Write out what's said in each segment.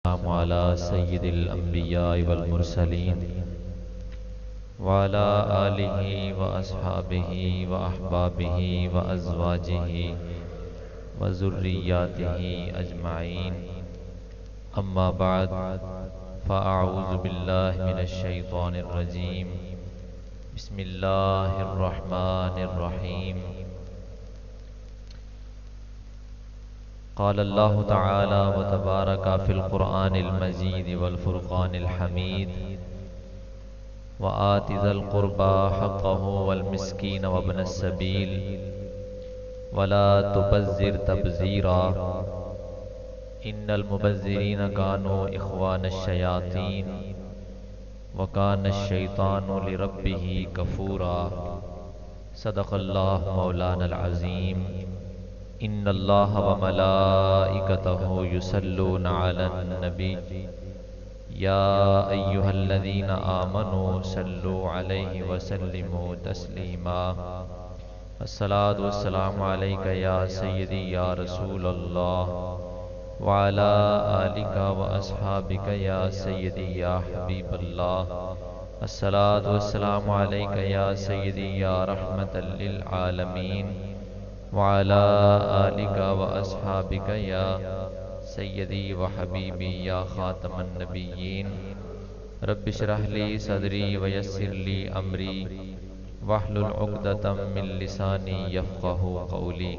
السلام على سيد الأنبياء والمرسلين وعلى آله وأصحابه وأحبابه وأزواجه وذرياته أجمعين أما بعد فأعوذ بالله من الشيطان الرجيم بسم الله الرحمن الرحيم قال الله تعالى وتبارك في القرآن المجيد والفرقان الحميد وآت ذا القربى حقه والمسكين وابن السبيل ولا تبذر تبذيرا إن المبذرين كانوا إخوان الشياطين وكان الشيطان لربه كفورا صدق الله مولانا العظيم ان اللہ وملائکتہ یصلون علی النبی یا ایہا الذین آمنوا صلوا علیہ وسلموا تسلیما الصلاۃ والسلام علیک یا سیدی یا رسول اللہ وعلی آلک واصحابک یا سیدی یا حبیب اللہ الصلاۃ والسلام علیک یا سیدی یا رحمۃ للعالمین وعلى آلك وأصحابك يا سيدي وحبيبي يا خاتم النبيين رب اشرح لي صدري ويسر لي أمري واحلل عقدة من لساني يفقهوا قولي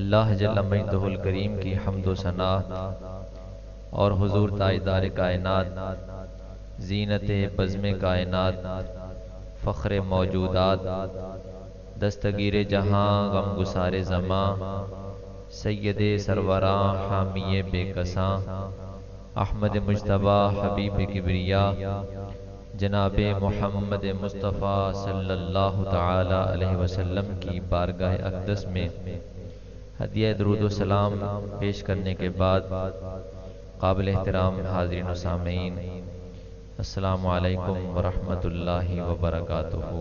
اللہ جل مجدہ الکریم کی حمد و ثنا اور حضور تاجدار کائنات زینت بزم کائنات فخر موجودات دستگیر جہاں غم گسار زماں سید سروراں حامی بے کساں احمد مجتبی حبیب کبریا جناب محمد مصطفیٰ صلی اللہ تعالی علیہ وسلم کی بارگاہ اقدس میں ہدیہ درود و سلام پیش کرنے کے بعد قابل احترام حاضرین و سامعین السلام علیکم ورحمۃ اللہ وبرکاتہ۔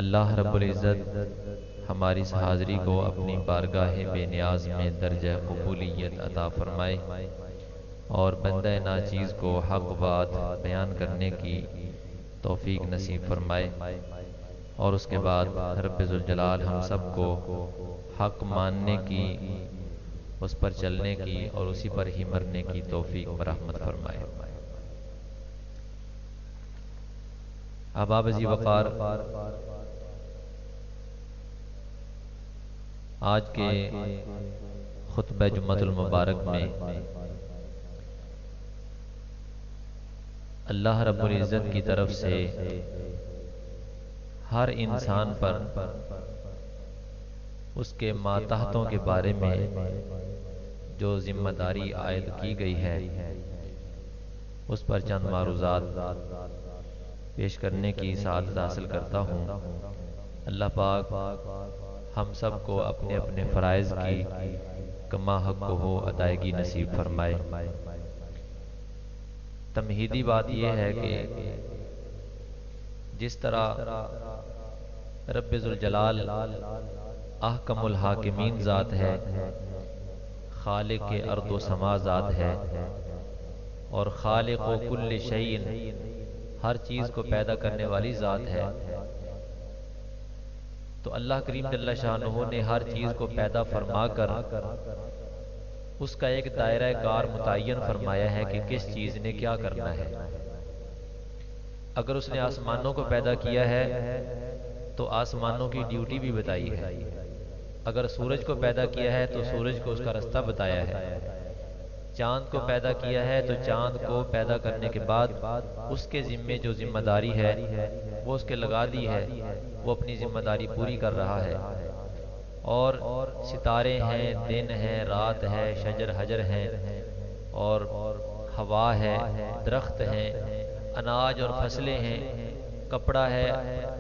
اللہ رب العزت ہماری اس حاضری کو اپنی بارگاہ بے نیاز میں درجہ قبولیت عطا فرمائے اور بندہ ناچیز کو حق بات بیان کرنے کی توفیق نصیب فرمائے اور اس کے بعد رب ذوالجلال ہم سب کو حق ماننے کی، اس پر چلنے کی اور اسی پر ہی مرنے کی توفیق برحمت فرمائے۔ احباب ذی وقار، آج کے خطبہ جمعۃ المبارک میں اللہ رب العزت کی طرف سے ہر انسان پر اس کے ماتحتوں کے بارے میں جو ذمہ داری عائد کی گئی ہے اس پر چند معروضات پیش کرنے کی سعادت حاصل کرتا ہوں۔ اللہ پاک ہم سب کو اپنے اپنے فرائض کی کما حق ہو ادائیگی نصیب فرمائے۔ تمہیدی بات یہ ہے کہ جس طرح رب ذوالجلال احکم الحاکمین ذات ہے، خالق ارض و سما ذات ہے اور خالق و کل شیء ہر چیز کو پیدا کرنے والی ذات ہے، تو اللہ کریم جل شانہ نے ہر چیز کو پیدا فرما کر اس کا ایک دائرہ کار متعین فرمایا ہے کہ کس چیز نے کیا کرنا ہے۔ اگر اس نے آسمانوں کو پیدا کیا ہے تو آسمانوں کی ڈیوٹی بھی بتائی ہے، اگر سورج کو پیدا کیا ہے تو سورج کو اس کا رستہ بتایا ہے، چاند کو پیدا کیا ہے تو چاند کو پیدا کرنے کے بعد اس کے ذمے جو ذمہ داری ہے وہ اس کے لگا دی ہے، وہ اپنی ذمہ داری پوری کر رہا ہے۔ اور ستارے ہیں، دن ہے، رات ہے، شجر حجر ہیں اور ہوا ہے، درخت ہیں، اناج اور فصلیں ہیں، کپڑا ہے،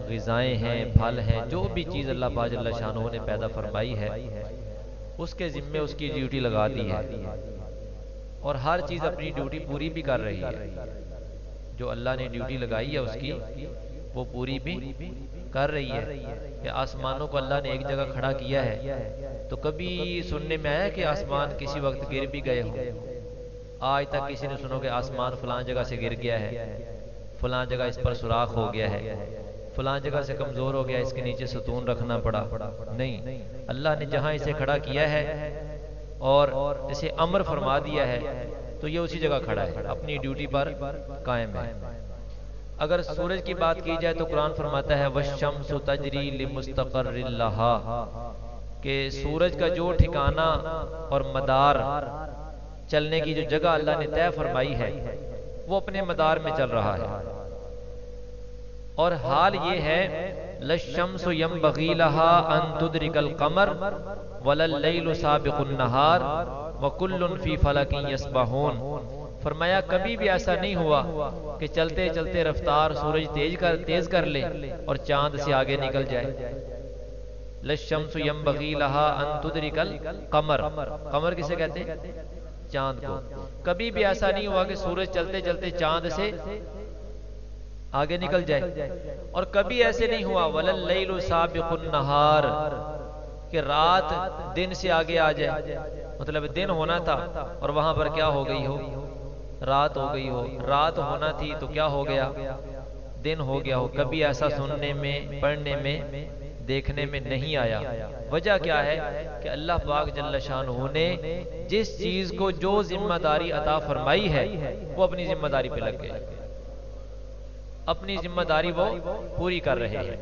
غذائیں ہیں، پھل ہیں، جو بھی چیز اللہ پاک جل شانہ نے پیدا فرمائی ہے اس کے ذمے اس کی ڈیوٹی لگا دی ہے اور ہر چیز اپنی ڈیوٹی پوری بھی کر رہی ہے۔ جو اللہ نے ڈیوٹی لگائی ہے اس کی وہ پوری بھی کر رہی ہے کہ آسمانوں کو اللہ نے ایک جگہ کھڑا کیا ہے، تو کبھی سننے میں آیا کہ آسمان کسی وقت گر بھی گئے ہوں؟ آج تک کسی نے سنو کہ آسمان فلان جگہ سے گر گیا ہے، فلان جگہ اس پر سوراخ ہو گیا ہے، فلان جگہ سے کمزور ہو گیا، اس کے نیچے ستون رکھنا پڑا؟ نہیں، اللہ نے جہاں اسے کھڑا کیا ہے اور اسے امر فرما دیا ہے تو یہ اسی جگہ کھڑا ہے، اپنی ڈیوٹی پر قائم ہے۔ اگر سورج کی بات کی جائے تو قرآن فرماتا ہے وَالشَّمْسُ تَجْرِي لِمُسْتَقَرٍّ لَهَا، کہ سورج کا جو ٹھکانہ اور مدار، چلنے کی جو جگہ اللہ نے طے فرمائی ہے، وہ اپنے مدار میں چل رہا ہے۔ اور حال یہ ہے لَلشَّمْسُ يَنبَغِي لَهَا أَن تُدْرِكَ الْقَمَرَ وَلَا اللَّيْلُ سَابِقُ النَّهَارِ وَكُلٌّ فِي فَلَكٍ يَسْبَحُونَ۔ فرمایا کبھی بھی ایسا نہیں ہوا کہ چلتے چلتے رفتار سورج تیز کر لے اور چاند سے آگے نکل جائے۔ لَلشَّمْسُ يَنبَغِي لَهَا أَن تُدْرِكَ الْقَمَرَ، قمر کسے کہتے ہیں؟ چاند کو۔ کبھی بھی ایسا نہیں ہوا کہ سورج چلتے چلتے چاند سے آگے نکل جائے، اور کبھی ایسے نہیں ہوا وَلَا اللَّيْلُ سَابِقُ النَّهَارِ، کہ رات دن سے آگے آ جائے، مطلب دن ہونا تھا اور وہاں پر کیا ہو گئی ہو؟ رات ہو گئی ہو۔ رات ہونا تھی تو کیا ہو گیا؟ دن ہو گیا ہو۔ کبھی ایسا سننے میں، پڑھنے میں، دیکھنے میں نہیں آیا۔ وجہ کیا ہے کہ اللہ پاک جل شانہ نے جس چیز کو جو ذمہ داری عطا فرمائی ہے وہ اپنی ذمہ داری پہ لگ گئے، اپنی ذمہ داری وہ پوری کر رہے ہیں۔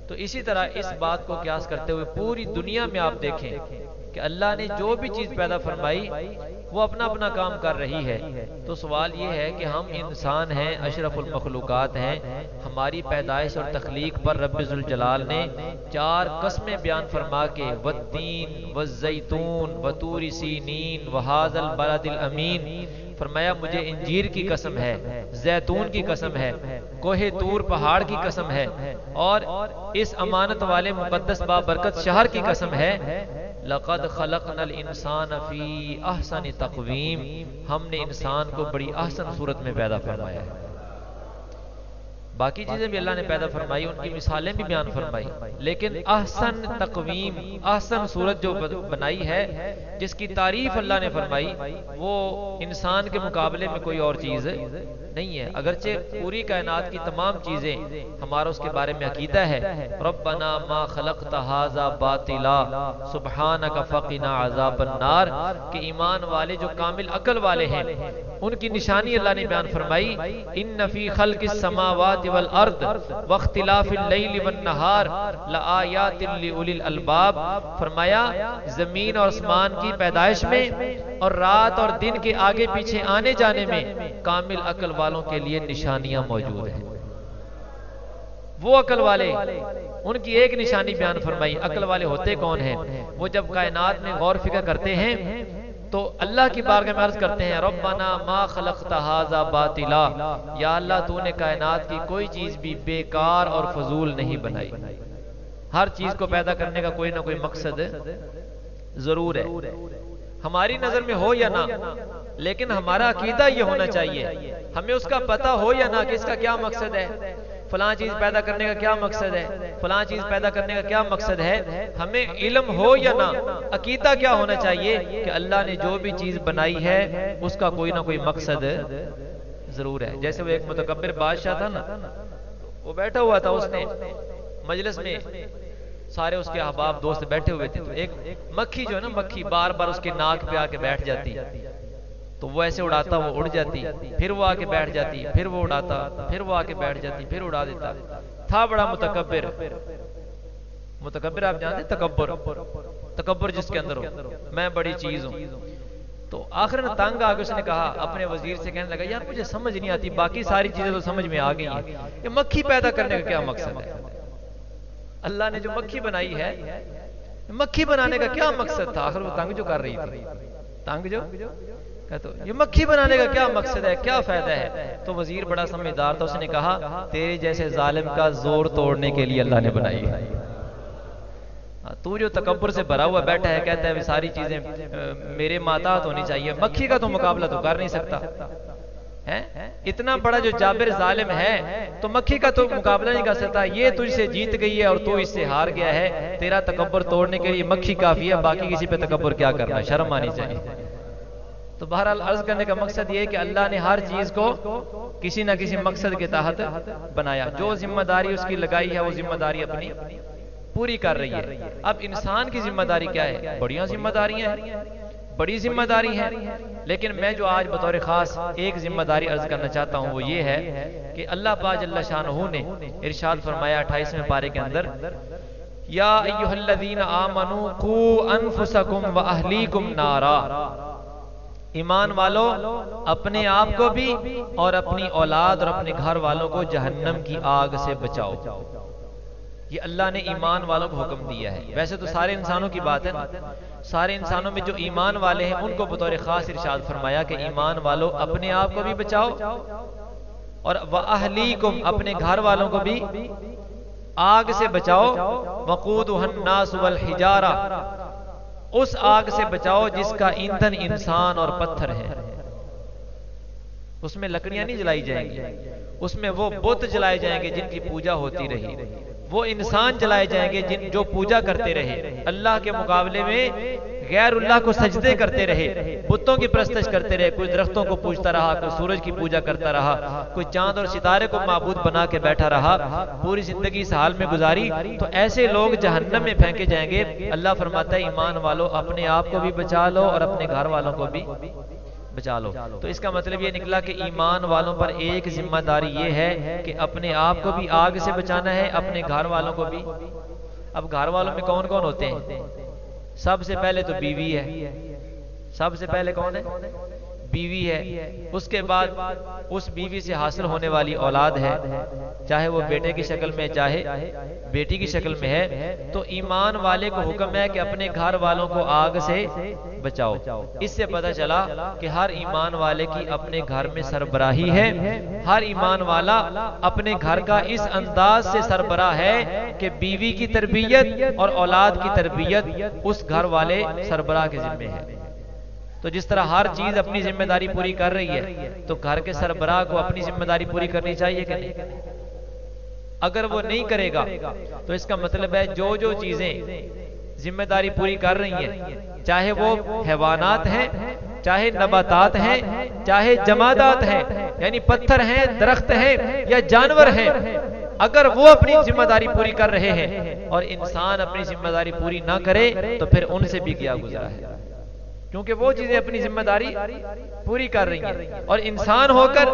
تو اسی طرح اس بات کو قیاس کرتے ہوئے پوری دنیا میں آپ دیکھیں کہ اللہ نے جو بھی چیز پیدا فرمائی وہ اپنا اپنا کام کر رہی ہے۔ تو سوال یہ ہے کہ ہم انسان ہیں، اشرف المخلوقات ہیں، ہماری پیدائش اور تخلیق پر رب ذوالجلال نے 4 قسمیں بیان فرما کے والتین والزیتون وطور سینین وہذا البلد الامین، فرمایا مجھے انجیر کی قسم ہے، زیتون کی قسم ہے، کوہ طور پہاڑ کی قسم ہے، اور اس امانت والے مقدس بابرکت شہر کی قسم ہے، لَقَدْ خَلَقْنَا الْإِنسَانَ فِي أَحْسَنِ تَقْوِيمٍ، ہم نے انسان کو بڑی احسن صورت میں پیدا فرمایا ہے۔ باقی چیزیں بھی اللہ نے پیدا فرمائی، ان کی مثالیں بھی بیان فرمائی، لیکن احسن تقویم، احسن صورت جو بنائی ہے، جس کی تعریف اللہ نے فرمائی، وہ انسان کے مقابلے میں کوئی اور چیز نہیں ہے۔ اگرچہ پوری کائنات کی تمام چیزیں، ہمارا اس کے بارے میں عقیدہ ہے ربنا ما خلقت ھذا باطلا سبحانک فقنا عذاب النار، کہ ایمان والے جو کامل عقل والے ہیں ان کی نشانی اللہ نے بیان فرمائی ان فی خلق السماوات والارض واختلاف اللیل والنہار لآیات لأولی الالباب، فرمایا زمین اور آسمان کی پیدائش میں اور رات اور دن کے آگے پیچھے آنے جانے میں کامل عقل والوں کے لیے نشانیاں موجود ہیں۔ وہ عقل والے، ان کی ایک نشانی بیان فرمائی۔ عقل والے ہوتے کون ہیں؟ وہ جب کائنات میں غور فکر کرتے ہیں تو اللہ کی بارگاہ میں عرض کرتے ہیں ربنا ما خلقت ھذا باطلا، یا اللہ تو نے کائنات کی کوئی چیز بھی بیکار اور فضول نہیں بنائی، ہر چیز کو پیدا کرنے کا کوئی نہ کوئی مقصد ضرور ہے، ہماری نظر میں ہو یا نہ، لیکن ہمارا عقیدہ یہ ہونا چاہیے، ہمیں اس کا پتہ ہو یا نہ کہ اس کا کیا مقصد ہے، فلاں چیز پیدا کرنے کا کیا مقصد ہے، فلاں چیز پیدا کرنے کا کیا مقصد ہے، ہمیں علم ہو یا نہ، عقیدہ کیا ہونا چاہیے کہ اللہ نے جو بھی چیز بنائی ہے اس کا کوئی نہ کوئی مقصد ضرور ہے۔ جیسے وہ ایک متکبر بادشاہ تھا نا، وہ بیٹھا ہوا تھا، اس نے مجلس میں سارے اس کے احباب دوست بیٹھے ہوئے تھے، تو ایک مکھی جو ہے نا، مکھی بار بار اس کے ناک پہ آ کے بیٹھ جاتی، تو وہ ایسے اڑاتا وہ اڑ جاتی، پھر وہ آ کے بیٹھ جاتی، پھر وہ اڑاتا، پھر وہ آ کے بیٹھ جاتی، پھر اڑا دیتا، تھا بڑا متکبر۔ متکبر آپ جانتے تکبر، تکبر جس کے اندر ہو، میں بڑی چیز ہوں۔ تو آخر میں تنگ آ کے اس نے کہا اپنے وزیر سے، کہنے لگا یار مجھے سمجھ نہیں آتی، باقی ساری چیزیں تو سمجھ میں آ گئی ہیں، یہ مکھی پیدا کرنے کا کیا مقصد ہے؟ اللہ نے جو مکھی بنائی ہے، مکھی بنانے کا کیا مقصد تھا؟ آخر وہ تنگ جو کر رہی تھی، تنگ جو تو یہ مکھی بنانے کا کیا مقصد ہے، کیا فائدہ ہے؟ تو وزیر بڑا سمجھدار تھا، اس نے کہا تیرے جیسے ظالم کا زور توڑنے کے لیے اللہ نے بنائی ہے، تو جو تکبر سے بھرا ہوا بیٹھا ہے، کہتا ہے ساری چیزیں میرے ماتحت ہونی چاہیے، مکھی کا تو مقابلہ تو کر نہیں سکتا، اتنا بڑا جو جابر ظالم ہے تو مکھی کا تو مقابلہ نہیں کر سکتا، یہ تجھ سے جیت گئی ہے اور تو اس سے ہار گیا ہے، تیرا تکبر توڑنے کے لیے مکھی کافی ہے، باقی کسی پہ تکبر کیا کرنا، شرم آنی چاہیے۔ تو بہرحال عرض کرنے کا مقصد یہ ہے کہ اللہ نے ہر چیز کو کسی نہ کسی مقصد کے تحت بنایا، جو ذمہ داری اس کی لگائی ہے وہ ذمہ داری اپنی پوری کر رہی ہے۔ اب انسان کی ذمہ داری کیا ہے؟ بڑیاں ذمہ داریاں ہیں، بڑی ذمہ داری ہے، لیکن میں جو آج بطور خاص ایک ذمہ داری عرض کرنا چاہتا ہوں وہ یہ ہے کہ اللہ پاک جل شانہ نے ارشاد فرمایا 28ویں پارے کے اندر، یا ایھا الذین آمنوا قوا انفسکم واہلیکم نارا، ایمان والو اپنے آپ کو بھی اور اپنی اولاد اور اپنے گھر والوں کو جہنم کی آگ سے بچاؤ۔ یہ اللہ نے ایمان والوں کو حکم دیا ہے، ویسے تو سارے انسانوں کی بات ہے نا، سارے انسانوں میں جو ایمان والے ہیں ان کو بطور خاص ارشاد فرمایا کہ ایمان والو اپنے آپ کو بھی بچاؤ اور وَأَهْلِيكُمْ اپنے گھر والوں کو بھی آگ سے بچاؤ، وَقُودُهَا النَّاسُ وَالْحِجَارَةُ اس آگ سے بچاؤ جس کا ایندھن انسان اور پتھر ہے۔ اس میں لکڑیاں نہیں جلائی جائیں گی، اس میں وہ بت جلائے جائیں گے جن کی پوجا ہوتی رہی، وہ انسان جلائے جائیں گے جن جو پوجا کرتے رہے، اللہ کے مقابلے میں غیر اللہ کو سجدے کرتے رہے، بتوں کی پرستش کرتے رہے، کوئی درختوں کو پوجتا رہا، کوئی سورج کی پوجا کرتا رہا، کوئی چاند اور ستارے کو معبود بنا کے بیٹھا رہا، پوری زندگی اس حال میں گزاری، تو ایسے لوگ جہنم میں پھینکے جائیں گے۔ اللہ فرماتا ہے ایمان والو اپنے آپ کو بھی بچا لو اور اپنے گھر والوں کو بھی بچا لو۔ تو اس کا مطلب یہ نکلا کہ ایمان والوں پر ایک ذمہ داری یہ ہے کہ اپنے آپ کو بھی آگ سے بچانا ہے، اپنے گھر والوں کو بھی۔ اب گھر والوں میں کون کون ہوتے ہیں؟ سب سے پہلے تو بیوی ہے، سب سے پہلے کون ہے؟ بیوی ہے، اس کے بعد اس بیوی سے حاصل ہونے والی اولاد ہے، چاہے وہ بیٹے کی شکل میں چاہے بیٹی کی شکل میں ہے، تو ایمان والے کو حکم ہے کہ اپنے گھر والوں کو آگ سے بچاؤ۔ اس سے پتہ چلا کہ ہر ایمان والے کی اپنے گھر میں سربراہی ہے، ہر ایمان والا اپنے گھر کا اس انداز سے سربراہ ہے کہ بیوی کی تربیت اور اولاد کی تربیت اس گھر والے سربراہ کے ذمہ ہے۔ تو جس طرح ہر چیز اپنی ذمہ داری پوری کر رہی ہے تو گھر کے سربراہ کو اپنی ذمہ داری پوری کرنی چاہیے کہ نہیں؟ اگر وہ نہیں کرے گا تو اس کا مطلب ہے جو جو چیزیں ذمہ داری پوری کر رہی ہیں، چاہے وہ حیوانات ہیں، چاہے نباتات ہیں، چاہے جمادات ہیں، یعنی پتھر ہیں، درخت ہیں یا جانور ہیں، اگر وہ اپنی ذمہ داری پوری کر رہے ہیں اور انسان اپنی ذمہ داری پوری نہ کرے تو پھر ان سے بھی کیا گزرا ہے، کیونکہ وہ چیزیں اپنی ذمہ داری پوری کر رہی ہیں، اور انسان ہو کر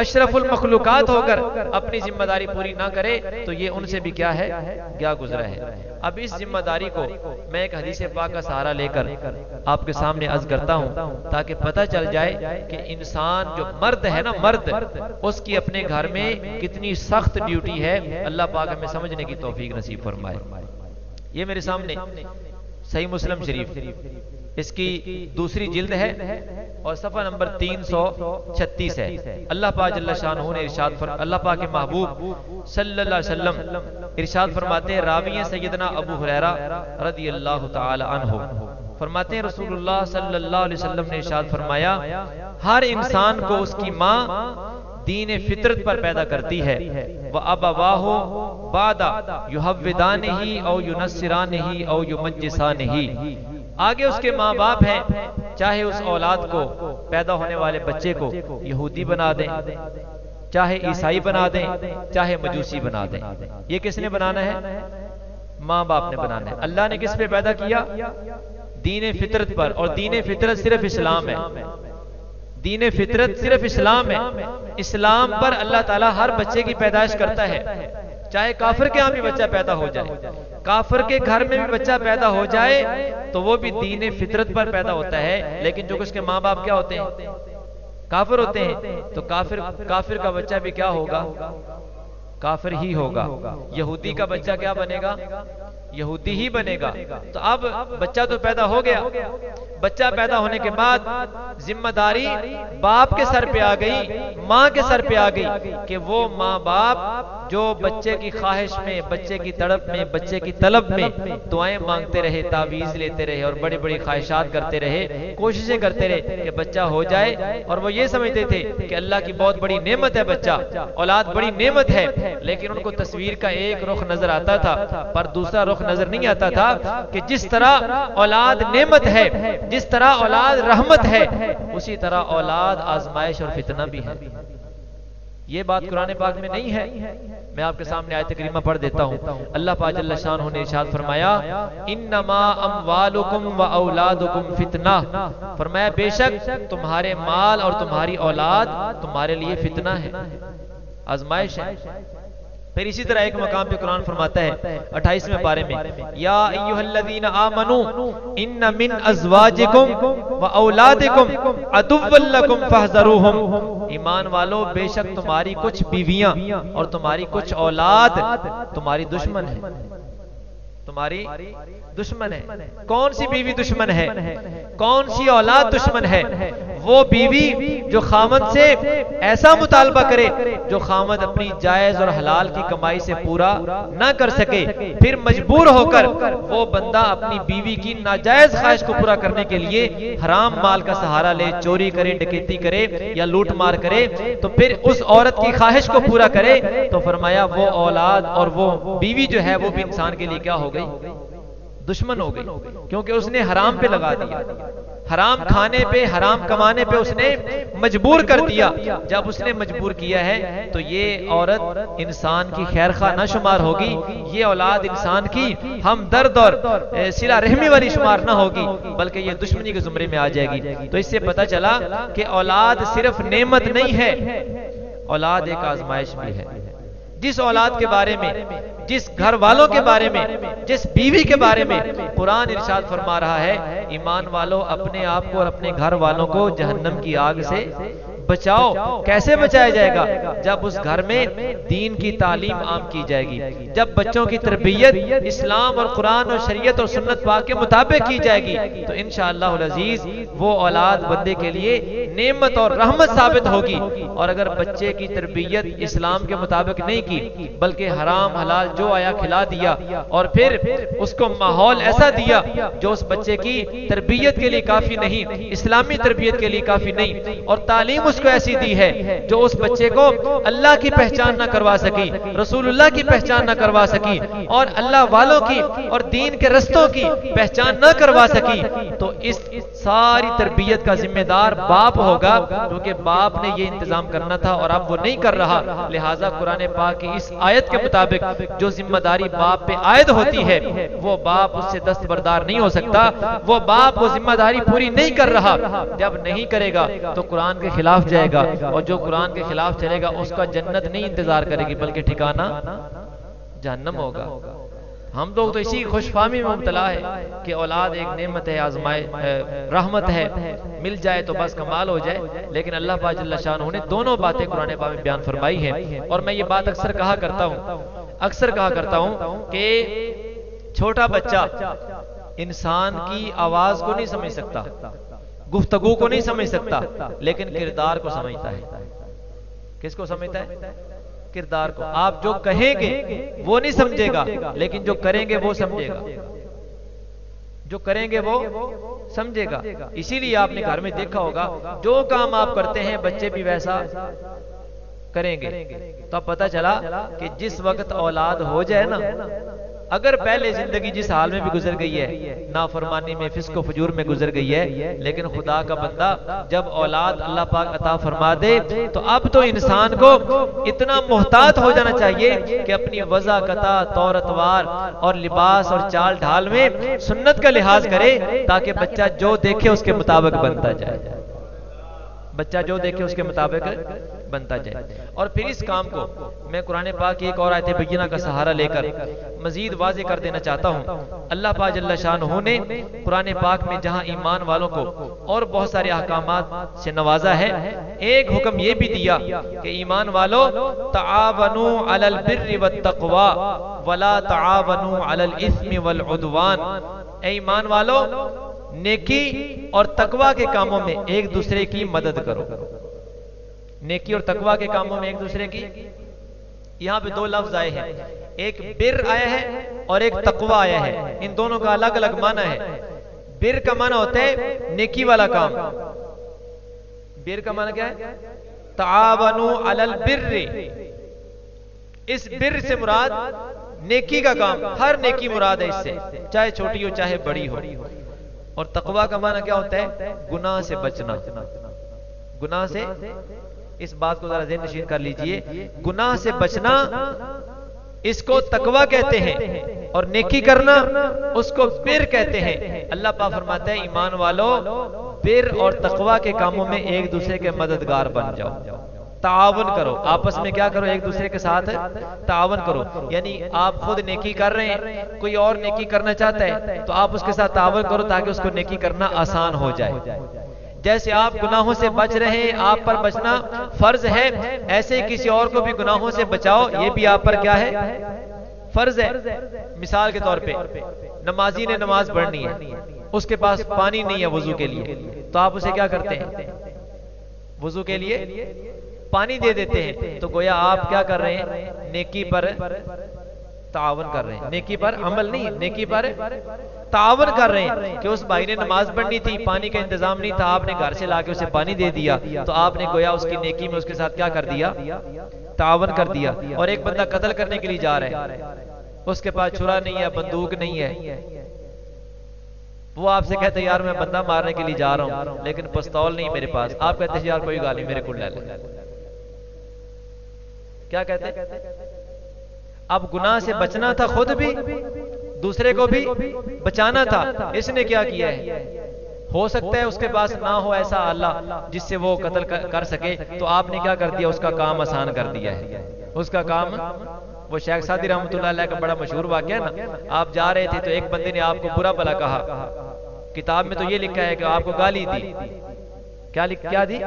اشرف المخلوقات ہو کر اپنی ذمہ داری پوری نہ کرے تو یہ ان سے بھی کیا ہے، کیا گزرا ہے۔ اب اس ذمہ داری کو میں ایک حدیث پاک کا سہارا لے کر آپ کے سامنے عرض کرتا ہوں تاکہ پتہ چل جائے کہ انسان جو مرد ہے نا، مرد، اس کی اپنے گھر میں کتنی سخت ڈیوٹی ہے۔ اللہ پاک ہمیں سمجھنے کی توفیق نصیب فرمائے۔ یہ میرے سامنے صحیح مسلم شریف، اس کی دوسری جلد ہے اور صفحہ نمبر 336 ہے۔ اللہ پاک جل شانہ نے ارشاد اللہ پاک کے محبوب صلی اللہ علیہ وسلم ارشاد فرماتے ہیں، راوی ہیں سیدنا ابو ہریرہ رضی اللہ تعالی عنہ، فرماتے ہیں رسول اللہ صلی اللہ علیہ وسلم نے ارشاد فرمایا، ہر انسان کو اس کی ماں دین فطرت پر پیدا کرتی ہے، وَأَبَوَاهُ بَعْدَ يُحَوِّدَانِهِ أَوْ يُنَصِّرَانِهِ أَوْ يُمَجِّسَانِهِ، آگے اس کے ماں باپ ہیں، چاہے اس اولاد کو، پیدا ہونے والے بچے کو یہودی بنا دیں، چاہے عیسائی بنا دیں، چاہے مجوسی بنا دیں۔ یہ کس نے بنانا ہے؟ ماں باپ نے بنانا ہے۔ اللہ نے کس پہ پیدا کیا؟ دین فطرت پر، اور دین فطرت صرف اسلام ہے، دین فطرت صرف اسلام ہے۔ اسلام پر اللہ تعالیٰ ہر بچے کی پیدائش کرتا ہے، چاہے کافر کے ہاں بھی بچہ پیدا ہو جائے، کافر کے گھر میں بھی بچہ پیدا ہو جائے تو وہ بھی دین فطرت پر پیدا ہوتا ہے، لیکن جو اس کے ماں باپ کیا ہوتے ہیں؟ کافر ہوتے ہیں، تو کافر کا بچہ بھی کیا ہوگا؟ کافر ہی ہوگا۔ یہودی کا بچہ کیا بنے گا؟ یہودی ہی بنے گا۔ تو اب بچہ تو پیدا ہو گیا، بچہ پیدا ہونے کے بعد ذمہ داری باپ کے سر پہ آ گئی، ماں کے سر پہ آ گئی کہ وہ ماں باپ جو بچے کی خواہش میں، بچے کی تڑپ میں، بچے کی طلب میں دعائیں مانگتے رہے، تعویذ لیتے رہے اور بڑی بڑی خواہشات کرتے رہے، کوششیں کرتے رہے کہ بچہ ہو جائے، اور وہ یہ سمجھتے تھے کہ اللہ کی بہت بڑی نعمت ہے بچہ، اولاد بڑی نعمت ہے، لیکن ان کو تصویر کا ایک رخ نظر آتا تھا پر دوسرا رخ نظر نہیں آتا تھا کہ جس طرح اولاد نعمت ہے، جس طرح اولاد رحمت ہے، اسی طرح اولاد آزمائش اور فتنہ بھی ہے۔ یہ بات قرآن پاک میں نہیں ہے۔ میں آپ کے سامنے آیت کریمہ پڑھ دیتا ہوں۔ اللہ پاک جل شانہ نے ارشاد فرمایا انما اموالکم و اولادکم فتنہ، فرمایا بے شک تمہارے مال اور تمہاری اولاد تمہارے لیے فتنہ ہے، آزمائش ہے۔ پھر اسی طرح ایک مقام پہ قرآن فرماتا ہے 28ویں پارے میں یا ایھا الذین آمنوا ان من ازواجکم و اولادکم عدوا لکم فاحذروہم، ایمان والو بے شک تمہاری کچھ بیویاں اور تمہاری کچھ اولاد تمہاری دشمن ہے، تمہاری دشمن ہے۔ کون سی بیوی دشمن ہے؟ کون سی اولاد دشمن ہے؟ وہ بیوی جو خامد سے ایسا مطالبہ کرے جو خامد اپنی جائز اور حلال کی کمائی سے پورا نہ کر سکے، پھر مجبور ہو کر وہ بندہ اپنی بیوی کی ناجائز خواہش کو پورا کرنے کے لیے حرام مال کا سہارا لے، چوری کرے، ڈکیتی کرے یا لوٹ مار کرے، تو پھر اس عورت کی خواہش کو پورا کرے، تو فرمایا وہ اولاد اور وہ بیوی جو ہے وہ بھی انسان کے لیے کیا ہو گئی؟ دشمن ہو گئی، کیونکہ اس نے حرام پہ لگا دیا، حرام کھانے پہ، حرام کمانے پہ اس نے مجبور کر دیا۔ جب اس نے مجبور کیا ہے تو یہ عورت انسان کی خیر خواہ نہ شمار ہوگی، یہ اولاد انسان کی ہمدرد اور صلہ رحمی والی شمار نہ ہوگی، بلکہ یہ دشمنی کے زمرے میں آ جائے گی۔ تو اس سے پتہ چلا کہ اولاد صرف نعمت نہیں ہے، اولاد ایک آزمائش بھی ہے۔ جس اولاد کے بارے میں، جس گھر والوں کے بارے میں، جس بیوی کے بارے میں قرآن ارشاد فرما رہا ہے ایمان والوں اپنے آپ کو اور اپنے گھر والوں کو جہنم کی آگ سے بچاؤ۔ کیسے بچایا جائے گا؟ جب اس گھر میں دین کی تعلیم عام کی جائے گی، جب بچوں کی تربیت اسلام اور قرآن اور شریعت اور سنت پاک کے مطابق کی جائے گی، تو انشاءاللہ العزیز وہ اولاد بندے کے لیے نعمت اور رحمت ثابت ہوگی۔ اور اگر بچے کی تربیت اسلام کے مطابق نہیں کی، بلکہ حرام حلال جو آیا کھلا دیا اور پھر اس کو ماحول ایسا دیا جو اس بچے کی تربیت کے لیے کافی نہیں، اسلامی تربیت کے لیے کافی نہیں، اور تعلیم اس کو ایسی دی ہے جو اس بچے کو اللہ کی پہچان نہ کروا سکی، رسول اللہ کی پہچان نہ کروا سکی، اور اللہ والوں کی اور دین کے رستوں کی پہچان نہ کروا سکی، تو اس ساری تربیت کا ذمہ دار باپ ہوگا، کیونکہ باپ نے یہ انتظام کرنا تھا اور اب وہ نہیں کر رہا۔ لہٰذا قرآن پاک کی اس آیت کے مطابق جو ذمہ داری باپ پہ عائد ہوتی ہے وہ باپ اس سے دستبردار نہیں ہو سکتا، وہ باپ وہ ذمہ داری پوری نہیں کر رہا۔ جب نہیں کرے گا تو قرآن کے خلاف جائے گا، اور جو قرآن کے خلاف چلے گا اس کا جنت نہیں انتظار کرے گی بلکہ ٹھکانہ جہنم ہوگا۔ ہم لوگ تو اسی خوش فہمی میں مبتلا ہے کہ اولاد ایک نعمت ہے، رحمت ہے، مل جائے تو بس کمال ہو جائے، لیکن اللہ پاک جل شانہ نے دونوں باتیں قرآن پاک میں بیان فرمائی ہیں۔ اور میں یہ بات اکثر کہا کرتا ہوں کہ چھوٹا بچہ انسان کی آواز کو نہیں سمجھ سکتا، گفتگو کو نہیں سمجھ سکتا، لیکن کردار کو سمجھتا ہے۔ کس کو سمجھتا ہے؟ کردار کو۔ آپ جو کہیں گے وہ نہیں سمجھے گا، لیکن جو کریں گے وہ سمجھے گا، جو کریں گے وہ سمجھے گا۔ اسی لیے آپ نے گھر میں دیکھا ہوگا جو کام آپ کرتے ہیں بچے بھی ویسا کریں گے۔ تو اب پتہ چلا کہ جس وقت اولاد ہو جائے نا، اگر پہلے زندگی جس حال میں بھی گزر گئی ہے، نافرمانی میں، فسق و فجور میں گزر گئی ہے، لیکن خدا کا بندہ جب اولاد اللہ پاک عطا فرما دے تو اب تو انسان کو اتنا محتاط ہو جانا چاہیے کہ اپنی وضع قطع، طور اتوار اور لباس اور چال ڈھال میں سنت کا لحاظ کرے، تاکہ بچہ جو دیکھے اس کے مطابق بنتا جائے۔ بچہ جو دیکھے اس کے مطابق بنتا جائے۔ اور پھر اس کام کو میں قرآن پاک کی ایک اور آیت بینہ کا سہارا لے کر مزید واضح کر دینا چاہتا ہوں۔ اللہ پاک جل شانہ نے قرآن پاک میں جہاں ایمان والوں کو اور بہت سارے احکامات سے نوازا ہے، ایک حکم یہ بھی دیا کہ ایمان والو تعاونوا علی البر والتقوی ولا تعاونوا علی الاثم والعدوان، اے ایمان والو نیکی اور تقوی کے کاموں میں ایک دوسرے کی مدد کرو۔ نیکی اور تقوی کے کاموں میں ایک دوسرے کی، یہاں پہ دو لفظ آئے ہیں، ایک بر آیا ہے اور ایک تقوی آیا ہے، ان دونوں کا الگ الگ معنی ہے۔ بر کا معنی ہوتا ہے نیکی والا کام، بر کا معنی کیا ہے؟ تعاونوا علی البر، اس بر سے مراد نیکی کا کام، ہر نیکی مراد ہے اس سے، چاہے چھوٹی ہو چاہے بڑی ہو۔ اور تقوی کا معنی کیا ہوتا ہے؟ گناہ سے بچنا، گناہ سے، اس بات کو ذرا ذہن نشین کر لیجئے، گناہ سے بچنا اس کو تقوی کہتے ہیں، اور نیکی کرنا اس کو بر کہتے ہیں۔ اللہ پاک فرماتا ہے ایمان والو بر اور تقوی کے کاموں میں ایک دوسرے کے مددگار بن جاؤ، تعاون کرو، آپس میں کیا کرو؟ ایک دوسرے کے ساتھ تعاون کرو۔ یعنی آپ خود نیکی کر رہے ہیں، کوئی اور نیکی کرنا چاہتا ہے تو آپ اس کے ساتھ تعاون کرو تاکہ اس کو نیکی کرنا آسان ہو جائے۔ جیسے آپ گناہوں سے بچ رہے ہیں، آپ پر بچنا فرض ہے، ایسے ہی کسی اور کو بھی گناہوں سے بچاؤ، یہ بھی آپ پر کیا ہے؟ فرض ہے۔ مثال کے طور پہ نمازی نے نماز پڑھنی ہے، اس کے پاس پانی نہیں ہے وضو کے لیے، تو آپ اسے کیا کرتے ہیں؟ وضو کے لیے پانی دے دیتے ہیں۔ تو گویا آپ کیا کر رہے ہیں؟ نیکی پر تعاون کر رہے ہیں، نیکی پر عمل نہیں، نیکی پر تعاون کر رہے ہیں کہ اس بھائی نے نماز پڑھنی تھی، پانی کا انتظام نہیں تھا، آپ نے گھر سے لا کے اسے پانی دے دیا، تو آپ نے گویا اس کی نیکی میں اس کے ساتھ کیا کر دیا؟ تعاون کر دیا۔ اور ایک بندہ قتل کرنے کے لیے جا رہا ہے، اس کے پاس چھرا نہیں ہے، بندوق نہیں ہے، وہ آپ سے کہتے ہیں یار میں بندہ مارنے کے لیے جا رہا ہوں لیکن پستول نہیں میرے پاس، آپ کہتے ہیں یار کوئی گالی میرے کو لے لے، کیا کہتے ہیں؟ اب گناہ سے بچنا تھا، خود بھی دوسرے کو بھی بچانا تھا، اس نے کیا کیا ہے؟ ہو سکتا ہے اس کے پاس نہ ہو ایسا آلہ جس سے وہ قتل کر سکے، تو آپ نے کیا کر دیا؟ اس کا کام آسان کر دیا ہے، اس کا کام۔ وہ شیخ سعدی رحمۃ اللہ علیہ کا بڑا مشہور واقعہ نا، آپ جا رہے تھے تو ایک بندے نے آپ کو برا بھلا کہا، کتاب میں تو یہ لکھا ہے کہ آپ کو گالی دی، کیا دی؟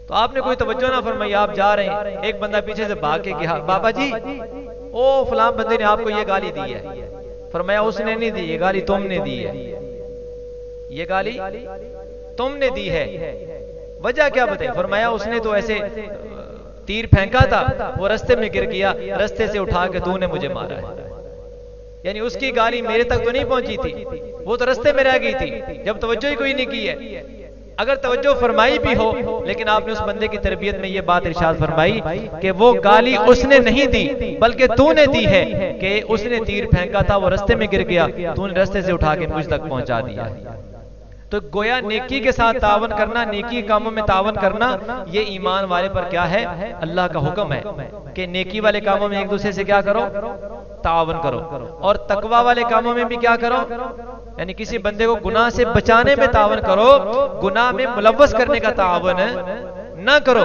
تو آپ نے کوئی توجہ نہ فرمائی، آپ جا رہے ہیں، ایک بندہ پیچھے سے بھاگ کے کہا بابا جی او فلاں بندے نے آپ کو یہ گالی دی ہے۔ فرمایا اس نے نہیں دی، یہ گالی تم نے دی ہے، یہ گالی تم نے دی ہے۔ وجہ کیا بتائے؟ فرمایا اس نے تو ایسے تیر پھینکا تھا، وہ رستے میں گر گیا، رستے سے اٹھا کے تو نے مجھے مارا ہے۔ یعنی اس کی گالی میرے تک تو نہیں پہنچی تھی، وہ تو رستے میں رہ گئی تھی، جب توجہ ہی کوئی نہیں کی ہے۔ اگر توجہ فرمائی بھی ہو لیکن آپ نے اس بندے کی تربیت میں یہ بات ارشاد فرمائی کہ وہ گالی اس نے نہیں دی بلکہ تو نے دی ہے، کہ اس نے تیر پھینکا تھا، وہ رستے میں گر گیا، تو نے رستے سے اٹھا کے مجھ تک پہنچا دیا ہے۔ تو گویا نیکی کے ساتھ تعاون کرنا، نیکی کاموں میں تعاون کرنا، یہ ایمان والے پر کیا ہے؟ اللہ کا حکم ہے کہ نیکی والے کاموں میں ایک دوسرے سے کیا کرو؟ تعاون کرو۔ اور تقوی والے کاموں میں بھی کیا کرو؟ یعنی کسی بندے کو گناہ سے بچانے میں تعاون کرو، گناہ میں ملوث کرنے کا تعاون نہ کرو،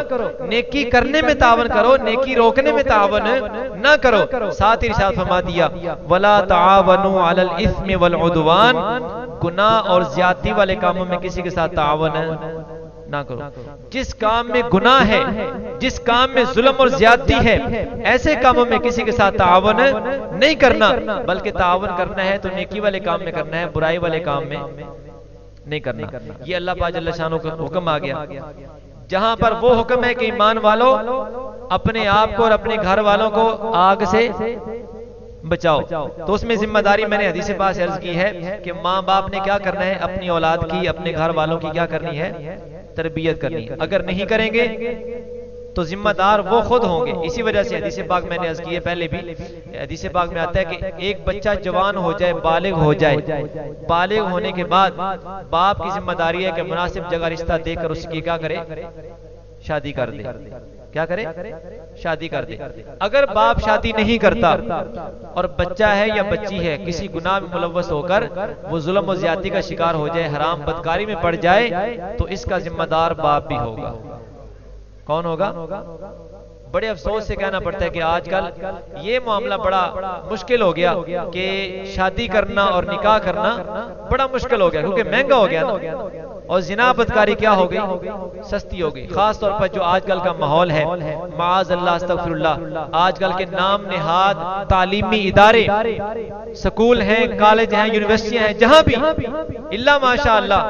نیکی کرنے میں تعاون کرو، نیکی روکنے میں تعاون نہ کرو۔ ساتھ ہی ارشاد فرما دیا وَلَا تَعَاوَنُوا عَلَى الْإِثْمِ وَالْعُدْوَانِ، گناہ اور زیادتی والے کاموں میں کسی کے ساتھ تعاون نہ کرو۔ جس کام میں گناہ ہے، جس کام میں ظلم اور زیادتی ہے، ایسے کاموں میں کسی کے ساتھ تعاون نہیں کرنا، بلکہ تعاون کرنا ہے تو نیکی والے کام میں کرنا ہے، برائی والے کام میں نہیں کرنا۔ یہ اللہ پاک جل شانہ کا حکم آ گیا۔ جہاں پر وہ حکم ہے کہ ایمان والو اپنے آپ کو اور اپنے گھر والوں کو آگ سے بچاؤ، تو اس میں ذمہ داری میں نے حدیث پاک سے عرض کی ہے کہ ماں باپ نے کیا کرنا ہے؟ اپنی اولاد کی، اپنے گھر والوں کی کیا کرنی ہے؟ تربیت کرنی ہے۔ اگر نہیں کریں گے تو ذمہ دار وہ خود ہوں گے۔ اسی وجہ سے حدیث پاک میں نے عرض کی ہے پہلے بھی، حدیث پاک میں آتا ہے کہ ایک بچہ جوان ہو جائے، بالغ ہو جائے، بالغ ہونے کے بعد باپ کی ذمہ داری ہے کہ مناسب جگہ رشتہ دے کر اس کی کیا کرے؟ شادی کر دے۔ کیا کرے؟ شادی کر دے۔ اگر باپ شادی نہیں کرتا اور بچہ ہے یا بچی ہے کسی گناہ میں ملوث ہو کر وہ ظلم و زیادتی کا شکار ہو جائے، حرام بدکاری میں پڑ جائے، تو اس کا ذمہ دار باپ بھی ہوگا۔ کون ہوگا؟ بڑے افسوس سے کہنا پڑتا ہے کہ آج کل یہ معاملہ بڑا مشکل ہو گیا کہ شادی کرنا اور نکاح کرنا بڑا مشکل ہو گیا، کیونکہ مہنگا ہو گیا نا، اور زنا بدکاری کیا ہو گئی؟ سستی ہو گئی۔ خاص طور پر جو آج کل کا ماحول ہے، معاذ اللہ استغفر اللہ، آج کل کے نام نہاد تعلیمی ادارے، سکول ہیں، کالج ہیں، یونیورسٹیاں ہیں، جہاں بھی اللہ ماشاء اللہ،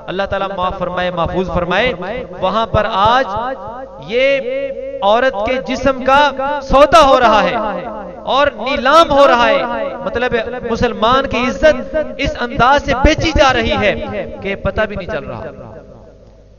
اللہ تعالیٰ معاف فرمائے، محفوظ فرمائے، وہاں پر آج یہ عورت کے جسم کا سودا ہو رہا ہے اور نیلام ہو رہا ہے، مطلب مسلمان کی عزت اس انداز سے بیچی جا رہی ہے کہ پتہ بھی نہیں چل رہا۔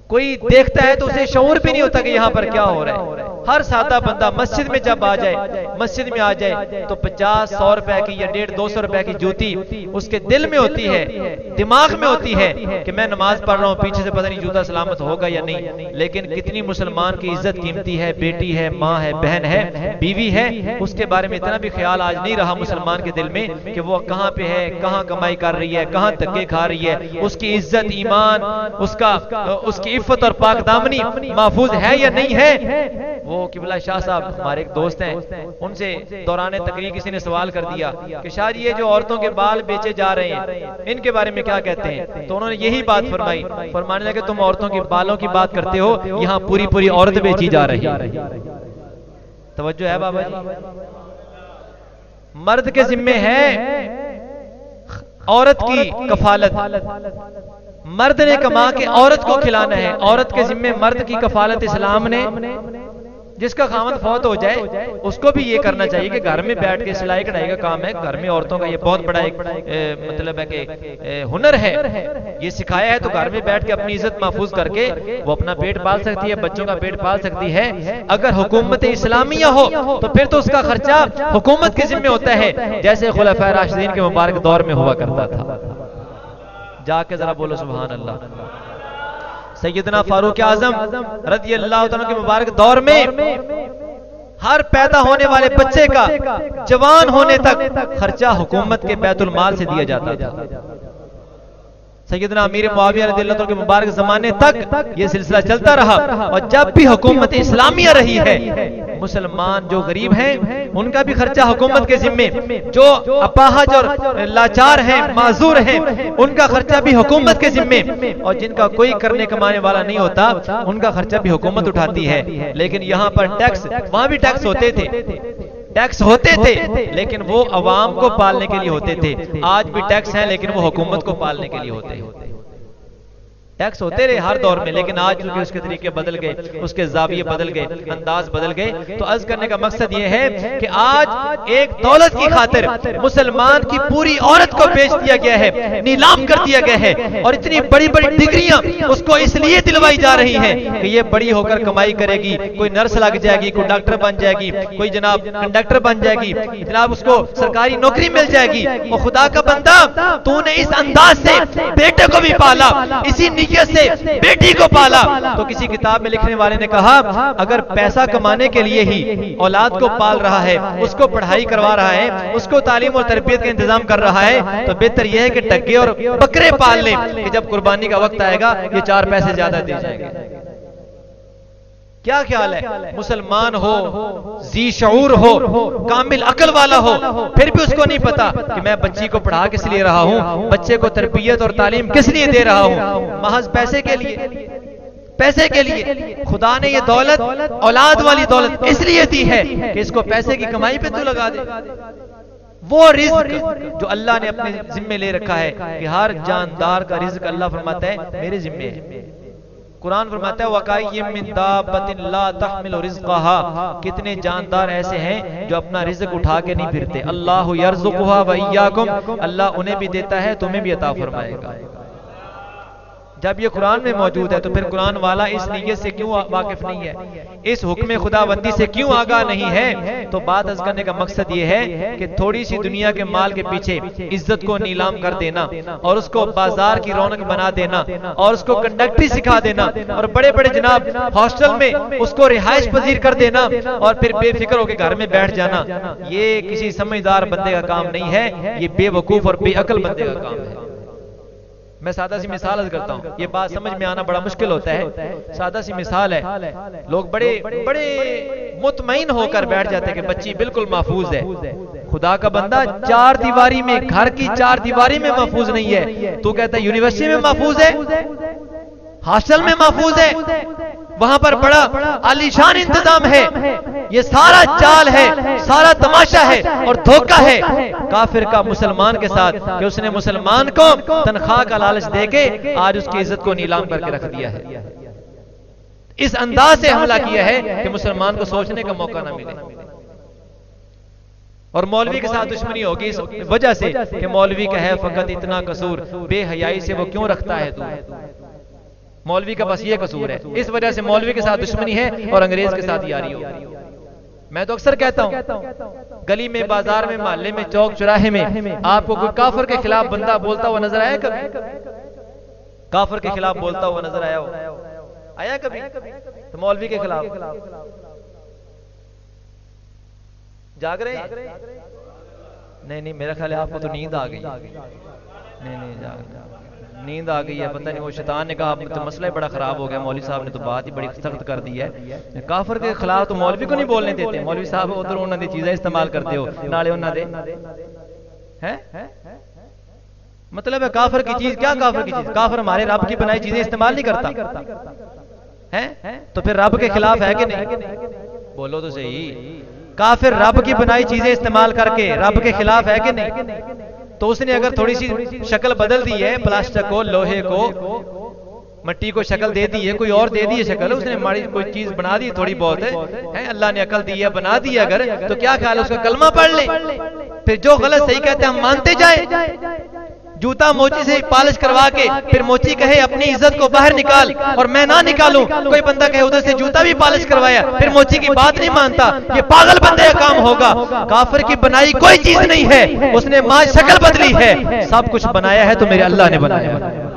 کوئی دیکھتا ہے تو اسے شعور بھی نہیں ہوتا کہ یہاں پر کیا ہو رہا ہے۔ ہر سادہ بندہ مسجد میں جب آ جائے، مسجد میں آ جائے تو 50-100 روپے کی یا 150-200 روپے کی جوتی اس کے دل میں ہوتی ہے، دماغ میں ہوتی ہے کہ میں نماز پڑھ رہا ہوں، پیچھے سے پتہ نہیں جوتا سلامت ہوگا یا نہیں۔ لیکن کتنی مسلمان کی عزت قیمتی ہے، بیٹی ہے، ماں ہے، بہن ہے، بیوی ہے، اس کے بارے میں اتنا بھی خیال آج نہیں رہا مسلمان کے دل میں کہ وہ کہاں پہ ہے، کہاں کمائی کر رہی ہے، کہاں دھکے کھا رہی ہے، اس کی عزت، ایمان، اس کی عفت اور پاک دامنی محفوظ ہے یا نہیں ہے۔ وہ قبلہ شاہ صاحب ہمارے ایک دوست ہیں، ان سے دوران تقریر کسی نے سوال کر دیا کہ شاہ جی یہ جو عورتوں کے بال بیچے جا رہے ہیں ان کے بارے میں کیا کہتے ہیں؟ تو انہوں نے یہی بات فرمائی، فرمانے لگے تم عورتوں کے بالوں کی بات کرتے ہو، یہاں پوری پوری عورت بیچی جا رہی ہے۔ توجہ ہے بابا جی؟ مرد کے ذمے ہے عورت کی کفالت، مرد نے کما کے عورت کو کھلانا ہے، عورت کے ذمے مرد کی کفالت اسلام نے، جس کا خاوند فوت ہو جائے اس کو بھی یہ کرنا چاہیے کہ گھر میں بیٹھ کے سلائی کڑھائی کا کام ہے، گھر میں عورتوں کا یہ بہت بڑا ایک مطلب ہے کہ ہنر ہے، یہ سکھایا ہے، تو گھر میں بیٹھ کے اپنی عزت محفوظ کر کے وہ اپنا پیٹ پال سکتی ہے، بچوں کا پیٹ پال سکتی ہے۔ اگر حکومت اسلامیہ ہو تو پھر تو اس کا خرچہ حکومت کے ذمہ ہوتا ہے، جیسے خلفائے راشدین کے مبارک دور میں ہوا کرتا تھا۔ جا کے ذرا بولو سبحان اللہ۔ سیدنا فاروق اعظم رضی اللہ عنہ کے مبارک دور میں ہر پیدا ہونے والے بچے کا جوان ہونے تک خرچہ حکومت کے بیت المال سے دیا جاتا تھا۔ سیدنا امیر معاویہ رضی اللہ عنہ کے مبارک زمانے تک یہ سلسلہ چلتا رہا، اور جب بھی حکومت اسلامیہ رہی ہے مسلمان جو غریب ہیں ان کا بھی خرچہ حکومت کے ذمے، جو اپاہج اور لاچار ہیں، معذور ہیں، ان کا خرچہ بھی حکومت کے ذمے، اور جن کا کوئی کرنے کمانے والا نہیں ہوتا ان کا خرچہ بھی حکومت اٹھاتی ہے۔ لیکن یہاں پر ٹیکس، وہاں بھی ٹیکس ہوتے تھے، ٹیکس ہوتے تھے لیکن وہ عوام کو پالنے کے لیے ہوتے تھے۔ آج بھی ٹیکس ہیں لیکن وہ حکومت کو پالنے کے لیے ہوتے ہیں۔ ٹیکس ہوتے رہے ہر دور میں، لیکن آج کیونکہ اس کے طریقے بدل گئے، اس کے زاویے بدل گئے، انداز بدل گئے۔ تو عرض کرنے کا مقصد یہ ہے کہ آج ایک دولت کی خاطر مسلمان کی پوری عورت کو بیچ دیا گیا ہے، نیلام کر دیا گیا ہے، اور اتنی بڑی بڑی ڈگریاں اس کو اس لیے دلوائی جا رہی ہیں کہ یہ بڑی ہو کر کمائی کرے گی، کوئی نرس لگ جائے گی، کوئی ڈاکٹر بن جائے گی، کوئی جناب کنڈکٹر بن جائے گی، جناب اس کو سرکاری نوکری مل جائے گی۔ اور خدا کا بندہ تو نے اس انداز سے بیٹے کو بھی پالا، اسی سے بیٹی کو پالا۔ تو کسی کتاب میں لکھنے والے نے کہا اگر پیسہ کمانے کے لیے ہی اولاد کو پال رہا ہے، اس کو پڑھائی کروا رہا ہے، اس کو تعلیم اور تربیت کا انتظام کر رہا ہے، تو بہتر یہ ہے کہ ٹگے اور بکرے پال لیں کہ جب قربانی کا وقت آئے گا یہ 4 پیسے زیادہ دے جائیں گے۔ کیا خیال ہے؟ مسلمان ہو، ذی شعور ہو، کامل عقل والا ہو، پھر بھی اس کو نہیں پتا کہ میں بچی کو پڑھا کس لیے رہا ہوں، بچے کو تربیت اور تعلیم کس لیے دے رہا ہوں، محض پیسے کے لیے، پیسے کے لیے۔ خدا نے یہ دولت، اولاد والی دولت اس لیے دی ہے کہ اس کو پیسے کی کمائی پہ تو لگا دے۔ وہ رزق جو اللہ نے اپنے ذمے لے رکھا ہے کہ ہر جاندار کا رزق اللہ فرماتا ہے میرے ذمے ہے۔ قرآن فرماتا ہے وَقَيِّم مِّن دَابَّةٍ لَا تَحْمِلُ رِزْقَهَا، کتنے جاندار ایسے ہیں جو اپنا رزق اٹھا کے نہیں پھرتے۔ اللہ یرزقها وَإِيَّاكُمْ، اللہ انہیں بھی دیتا ہے تمہیں بھی عطا فرمائے گا۔ جب یہ قرآن میں موجود ہے تو پھر قرآن والا اس نیت سے کیوں واقف نہیں ہے، اس حکم خداوندی سے کیوں آگاہ نہیں ہے؟ تو بات عرض کرنے کا مقصد یہ ہے کہ تھوڑی سی دنیا کے مال کے پیچھے عزت کو نیلام کر دینا اور اس کو بازار کی رونق بنا دینا اور اس کو کنڈکٹری سکھا دینا اور بڑے بڑے جناب ہاسٹل میں اس کو رہائش پذیر کر دینا اور پھر بے فکر ہو کے گھر میں بیٹھ جانا، یہ کسی سمجھدار بندے کا کام نہیں ہے، یہ بے وقوف اور بے عقل بندے کا کام ہے۔ میں سادہ سی مثال عرض کرتا ہوں، یہ بات سمجھ میں آنا بڑا مشکل ہوتا ہے۔ سادہ سی مثال ہے، لوگ بڑے مطمئن ہو کر بیٹھ جاتے ہیں کہ بچی بالکل محفوظ ہے۔ خدا کا بندہ چار دیواری میں، گھر کی چار دیواری میں محفوظ نہیں ہے، تو کہتا ہے یونیورسٹی میں محفوظ ہے، ہاسٹل میں محفوظ ہے، وہاں پر بڑا عالیشان انتظام ہے۔ یہ سارا چال ہے، سارا تماشا ہے اور دھوکہ ہے کافر کا مسلمان کے ساتھ کہ اس نے مسلمان کو تنخواہ کا لالچ دے کے آج اس کی عزت کو نیلام کر کے رکھ دیا ہے۔ اس انداز سے حملہ کیا ہے کہ مسلمان کو سوچنے کا موقع نہ ملے، اور مولوی کے ساتھ دشمنی ہوگی اس وجہ سے کہ مولوی کا ہے فقط اتنا قصور، بے حیائی سے وہ کیوں رکھتا ہے دور، مولوی کا بس یہ قصور ہے، اس وجہ سے مولوی کے ساتھ دشمنی ہے اور انگریز کے ساتھ یاری ہوگی۔ میں تو اکثر کہتا ہوں گلی میں، بازار میں، محلے میں، چوک چوراہے میں آپ کو کوئی کافر کے خلاف بندہ بولتا ہوا نظر آیا کبھی؟ کافر کے خلاف بولتا ہوا نظر آیا کبھی؟ تو مولوی کے خلاف جاگ رہے ہیں؟ نہیں، میرا خیال ہے آپ کو تو نیند آ گئی۔ نہیں نیند آ گئی ہے، پتہ نہیں وہ شیطان نے کہا تو مسئلہ بڑا خراب ہو گیا، مولوی صاحب نے تو بات ہی بڑی سخت کر دی ہے، کافر کے خلاف تو مولوی کو نہیں بولنے دیتے، مولوی صاحب ادھر انہوں نے چیزیں استعمال کرتے ہو نالے انہوں دے ہیں، مطلب ہے کافر کی چیز، کیا کافر کی چیز؟ کافر ہمارے رب کی بنائی چیزیں استعمال نہیں کرتا ہے، تو پھر رب کے خلاف ہے کہ نہیں؟ بولو تو صحیح، کافر رب کی بنائی چیزیں استعمال کر کے رب کے خلاف ہے کہ نہیں؟ تو اس نے اگر تھوڑی سی شکل بدل دی ہے، پلاسٹک کو، لوہے کو، مٹی کو شکل دے دی ہے، کوئی اور دے دی ہے شکل، اس نے ہماری کوئی چیز بنا دی تھوڑی بہت ہے، اللہ نے عقل دی ہے، بنا دی ہے اگر، تو کیا خیال ہے اس کا کلمہ پڑھ لیں، پھر جو غلط صحیح کہتے ہیں ہم مانتے جائیں، جوتا موچی سے پالش کروا کے پھر موچی کہے اپنی عزت کو باہر نکال اور میں نہ نکالوں، کوئی بندہ کہے ادھر سے جوتا بھی پالش کروایا پھر موچی کی بات نہیں مانتا، یہ پاگل بندے کا کام ہوگا۔ کافر کی بنائی کوئی چیز نہیں ہے، اس نے ماں شکل بدلی ہے، سب کچھ بنایا ہے تو میرے اللہ نے بنایا ہے۔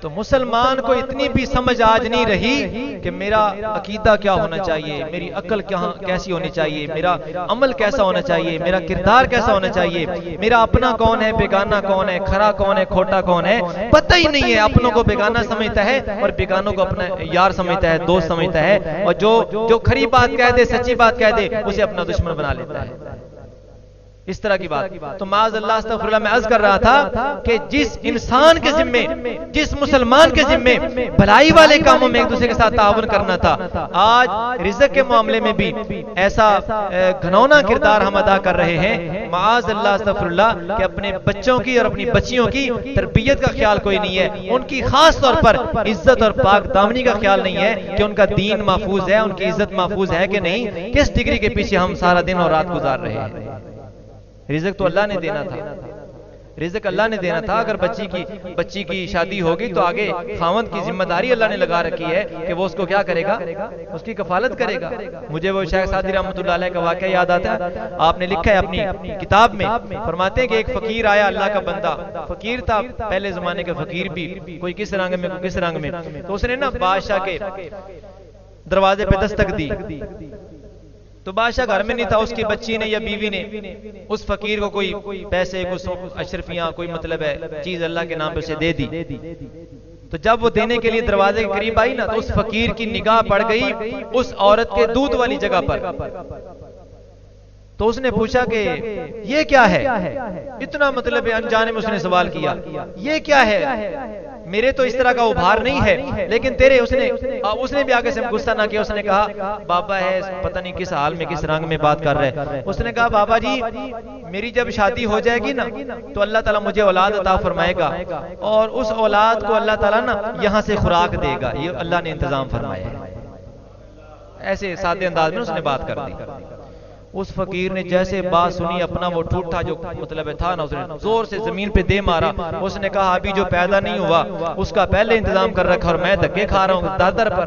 تو مسلمان کو اتنی بھی سمجھ آج نہیں رہی کہ میرا عقیدہ کیا ہونا چاہیے، میری عقل کیسی ہونی چاہیے، میرا عمل کیسا ہونا چاہیے، میرا کردار کیسا ہونا چاہیے، میرا اپنا کون ہے، بیگانہ کون ہے، کھرا کون ہے، کھوٹا کون ہے، پتہ ہی نہیں ہے۔ اپنوں کو بیگانہ سمجھتا ہے اور بیگانوں کو اپنا یار سمجھتا ہے، دوست سمجھتا ہے، اور جو کھری بات کہہ دے، سچی بات کہہ دے، اسے اپنا دشمن بنا لیتا ہے، اس طرح کی بات۔ تو معاذ اللہ استغفر اللہ، میں عرض کر رہا تھا کہ جس انسان کے ذمے، جس مسلمان کے ذمے بھلائی والے کاموں میں ایک دوسرے کے ساتھ تعاون کرنا تھا، آج رزق کے معاملے میں بھی ایسا گھنونا کردار ہم ادا کر رہے ہیں، معاذ اللہ استغفر اللہ، کہ اپنے بچوں کی اور اپنی بچیوں کی تربیت کا خیال کوئی نہیں ہے، ان کی خاص طور پر عزت اور پاک دامنی کا خیال نہیں ہے کہ ان کا دین محفوظ ہے، ان کی عزت محفوظ ہے کہ نہیں، کس ڈگری کے پیچھے ہم سارا دن اور رات گزار رہے ہیں۔ رزق تو اللہ نے دینا تھا، رزق اللہ نے دینا تھا، اگر بچی کی شادی ہوگی تو آگے خاوند کی ذمہ داری اللہ نے لگا رکھی ہے کہ وہ اس کو کیا کرے گا، اس کی کفالت کرے گا۔ مجھے وہ شیخ سعدی رحمۃ اللہ علیہ کا واقعہ یاد آتا ہے، آپ نے لکھا ہے اپنی کتاب میں، فرماتے ہیں کہ ایک فقیر آیا، اللہ کا بندہ فقیر تھا، پہلے زمانے کے فقیر بھی، کوئی کس رنگ میں کوئی کس رنگ میں، تو اس نے نا بادشاہ کے دروازے پہ دستک دی، تو بادشاہ گھر میں نہیں تھا، اس کی بچی نے یا بیوی نے اس فقیر کو کوئی پیسے، کچھ اشرفیاں، کوئی مطلب ہے چیز اللہ کے نام پہ اسے دے دی، تو جب وہ دینے کے لیے دروازے کے قریب آئی نا، تو اس فقیر کی نگاہ پڑ گئی اس عورت کے دودھ والی جگہ پر، تو اس نے پوچھا کہ یہ کیا ہے، اتنا مطلب انجانے میں اس نے سوال کیا، یہ کیا ہے، میرے تو اس طرح کا ابھار نہیں ہے، لیکن تیرے، اس نے بھی آگے سے غصہ نہ کیا، اس نے کہا بابا ہے پتہ نہیں کس حال میں کس رنگ میں بات کر رہے ہیں، اس نے کہا بابا جی میری جب شادی ہو جائے گی نا تو اللہ تعالیٰ مجھے اولاد عطا فرمائے گا، اور اس اولاد کو اللہ تعالیٰ نا یہاں سے خوراک دے گا، یہ اللہ نے انتظام فرمایا ہے۔ ایسے سادے انداز میں اس نے بات کر دی۔ اس فقیر نے جیسے بات سنی اپنا وہ ٹھوٹا جو مطلب تھا نا، اس نے زور سے زمین پہ دے مارا. اس نے کہا ابھی جو پیدا نہیں ہوا اس کا پہلے انتظام کر رکھا اور میں دھکے کھا رہا ہوں در در پر.